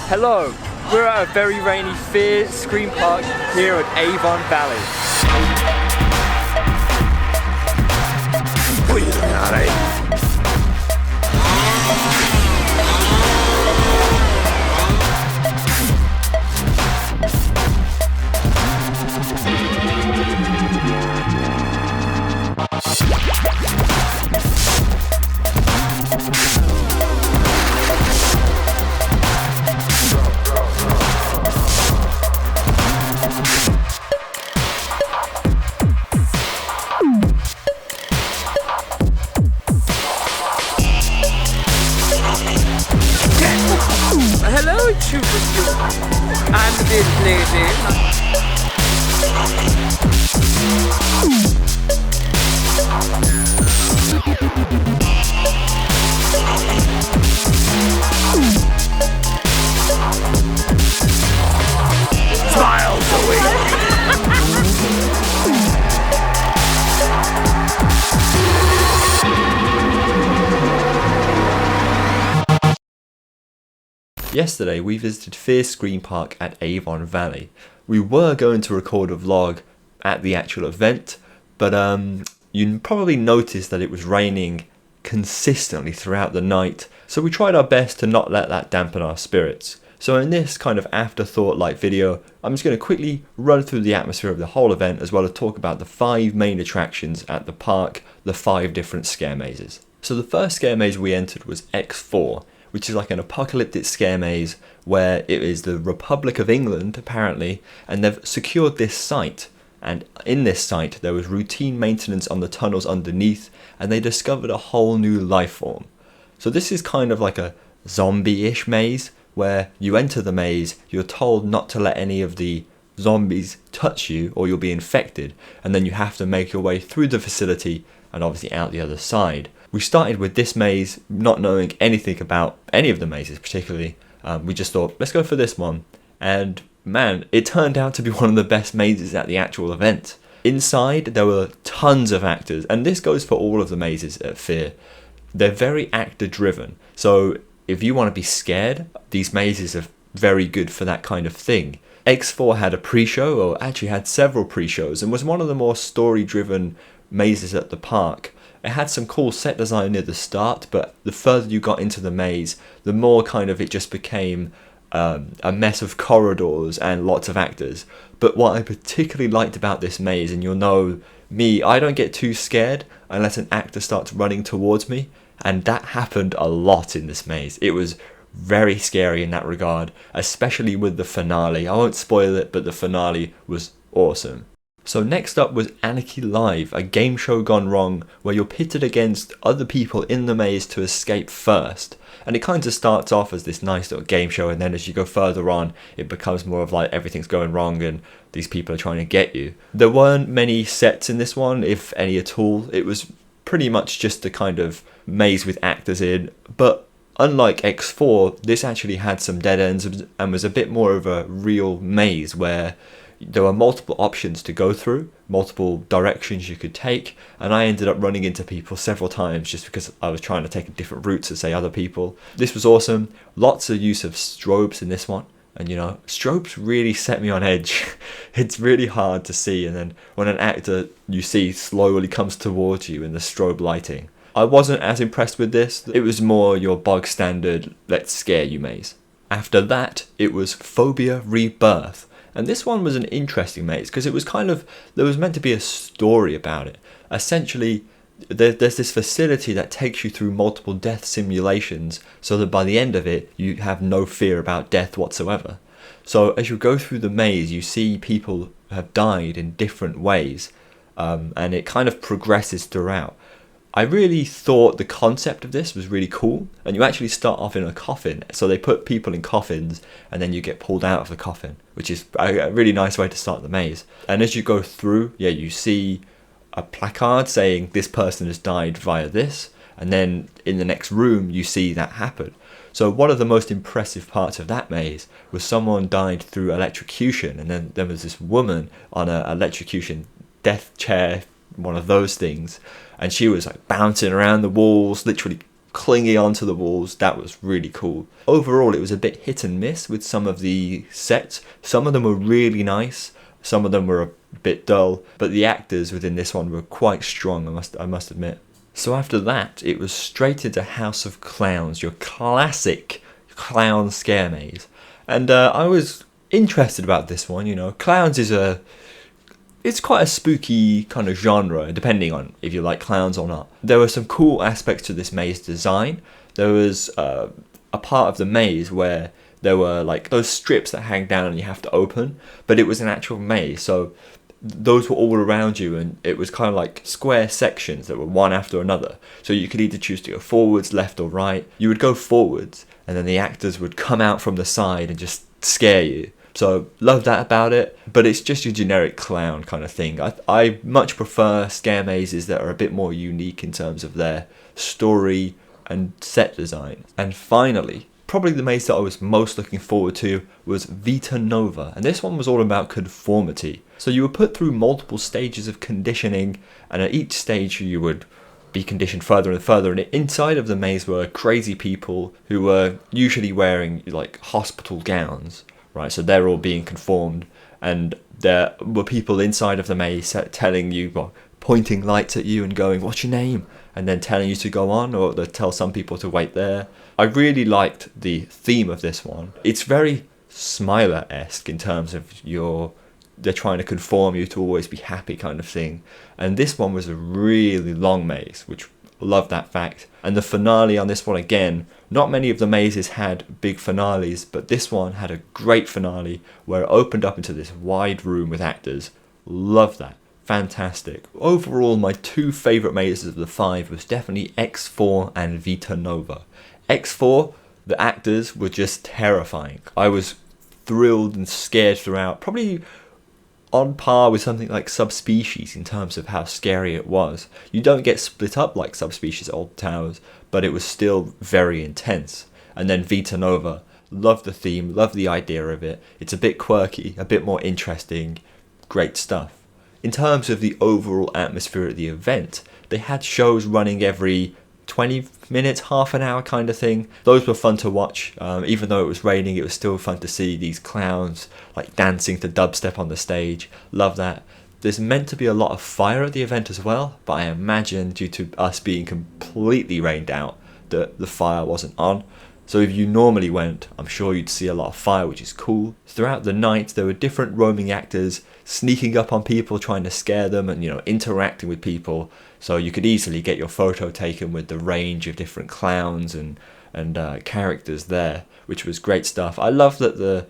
Hello, we're at a very rainy Fear Scream Park here at Avon Valley. Hello, Troopers. I'm this lady. Smile, Zoe. Yesterday we visited Fear Scream Park at Avon Valley. We were going to record a vlog at the actual event, but you probably noticed that it was raining consistently throughout the night, so we tried our best to not let that dampen our spirits. So in this kind of afterthought like video, I'm just going to quickly run through the atmosphere of the whole event, as well as talk about the 5 main attractions at the park, the 5 different scare mazes. So the first scare maze we entered was X4, which is like an apocalyptic scare maze where it is the Republic of England, apparently, and they've secured this site. And in this site, there was routine maintenance on the tunnels underneath, and they discovered a whole new life form. So this is kind of like a zombie-ish maze, where you enter the maze, you're told not to let any of the zombies touch you, or you'll be infected, and then you have to make your way through the facility, and obviously out the other side. We started with this maze, not knowing anything about any of the mazes particularly. We just thought, let's go for this one. And man, it turned out to be one of the best mazes at the actual event. Inside, there were tons of actors, and this goes for all of the mazes at Fear. They're very actor driven. So if you want to be scared, these mazes are very good for that kind of thing. X4 had a pre-show, or actually had several pre-shows, and was one of the more story-driven mazes at the park. It had some cool set design near the start, but the further you got into the maze, the more kind of it just became a mess of corridors and lots of actors. But what I particularly liked about this maze, and you'll know me, I don't get too scared unless an actor starts running towards me, and that happened a lot in this maze. It was very scary in that regard, especially with the finale. I won't spoil it, but the finale was awesome. So next up was Icky Live, a game show gone wrong where you're pitted against other people in the maze to escape first. And it kind of starts off as this nice little game show, and then as you go further on, it becomes more of like everything's going wrong and these people are trying to get you. There weren't many sets in this one, if any at all. It was pretty much just a kind of maze with actors in, but unlike X4, this actually had some dead ends and was a bit more of a real maze where there were multiple options to go through, multiple directions you could take, and I ended up running into people several times just because I was trying to take a different route to say other people. This was awesome. Lots of use of strobes in this one, and you know, strobes really set me on edge. It's really hard to see, and then when an actor you see slowly comes towards you in the strobe lighting. I wasn't as impressed with this. It was more your bog standard let's scare you maze. After that, it was Phobia Rebirth. And this one was an interesting maze because it was there was meant to be a story about it. Essentially, there's this facility that takes you through multiple death simulations so that by the end of it, you have no fear about death whatsoever. So as you go through the maze, you see people have died in different ways, and it kind of progresses throughout. I really thought the concept of this was really cool, and you actually start off in a coffin, so they put people in coffins and then you get pulled out of the coffin, which is a really nice way to start the maze. And as you go through, you see a placard saying this person has died via this, and then in the next room you see that happen. So one of the most impressive parts of that maze was someone died through electrocution, and then there was this woman on an electrocution death chair, one of those things, and she was like bouncing around the walls, literally clinging onto the walls. That was really cool. Overall, it was a bit hit and miss with some of the sets. Some of them were really nice, some of them were a bit dull, but the actors within this one were quite strong, I must admit. So after that, it was straight into House of Clowns, your classic clown scare maze. And I was interested about this one. You know, clowns is it's quite a spooky kind of genre, depending on if you like clowns or not. There were some cool aspects to this maze design. There was a part of the maze where there were like those strips that hang down and you have to open, but it was an actual maze, so those were all around you, and it was kind of like square sections that were one after another. So you could either choose to go forwards, left or right. You would go forwards, and then the actors would come out from the side and just scare you. So love that about it, but it's just your generic clown kind of thing. I much prefer scare mazes that are a bit more unique in terms of their story and set design. And finally, probably the maze that I was most looking forward to was Vita Nova, and this one was all about conformity. So you were put through multiple stages of conditioning, and at each stage you would be conditioned further and further, and inside of the maze were crazy people who were usually wearing like hospital gowns, right? So they're all being conformed, and there were people inside of the maze telling you, well, pointing lights at you and going, "What's your name?" and then telling you to go on, or they tell some people to wait there. I really liked the theme of this one. It's very Smiler-esque in terms of they're trying to conform you to always be happy kind of thing. And this one was a really long maze, which I love that fact. And the finale on this one, again, not many of the mazes had big finales, but this one had a great finale where it opened up into this wide room with actors. Love that. Fantastic. Overall, my two favourite mazes of the 5 was definitely X4 and Vita Nova. X4, the actors were just terrifying. I was thrilled and scared throughout, probably on par with something like Subspecies in terms of how scary it was. You don't get split up like Subspecies at Old Towers, but it was still very intense. And then Vita Nova, love the theme, love the idea of it. It's a bit quirky, a bit more interesting, great stuff. In terms of the overall atmosphere at the event, they had shows running every 20 minutes, half an hour kind of thing. Those were fun to watch. Even though it was raining, it was still fun to see these clowns like dancing to dubstep on the stage. Love that. There's meant to be a lot of fire at the event as well, but I imagine due to us being completely rained out, that the fire wasn't on. So if you normally went, I'm sure you'd see a lot of fire, which is cool. Throughout the night, there were different roaming actors sneaking up on people, trying to scare them and, interacting with people. So you could easily get your photo taken with the range of different clowns and characters there, which was great stuff. I love that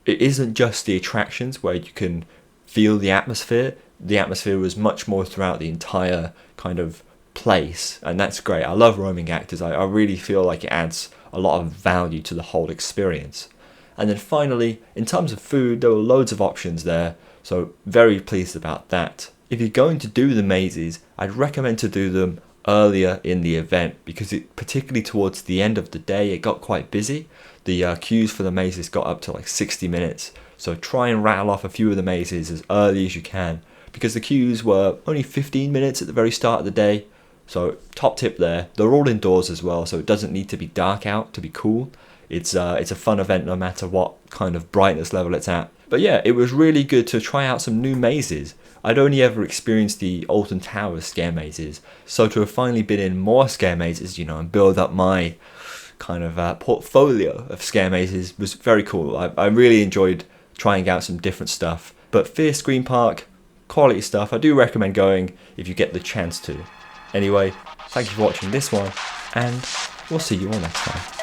it isn't just the attractions where you can feel the atmosphere. The atmosphere was much more throughout the entire kind of place, and that's great. I love roaming actors. I really feel like it adds a lot of value to the whole experience. And then finally, in terms of food, there were loads of options there, so very pleased about that. If you're going to do the mazes, I'd recommend to do them earlier in the event, because particularly towards the end of the day, it got quite busy. The queues for the mazes got up to like 60 minutes, so try and rattle off a few of the mazes as early as you can, because the queues were only 15 minutes at the very start of the day. So top tip there. They're all indoors as well, so it doesn't need to be dark out to be cool. It's a fun event no matter what kind of brightness level it's at. But yeah, it was really good to try out some new mazes. I'd only ever experienced the Alton Towers scare mazes, so to have finally been in more scare mazes, and build up my kind of portfolio of scare mazes was very cool. I really enjoyed trying out some different stuff. But Fear Scream Park, quality stuff. I do recommend going if you get the chance to. Anyway, thank you for watching this one, and we'll see you all next time.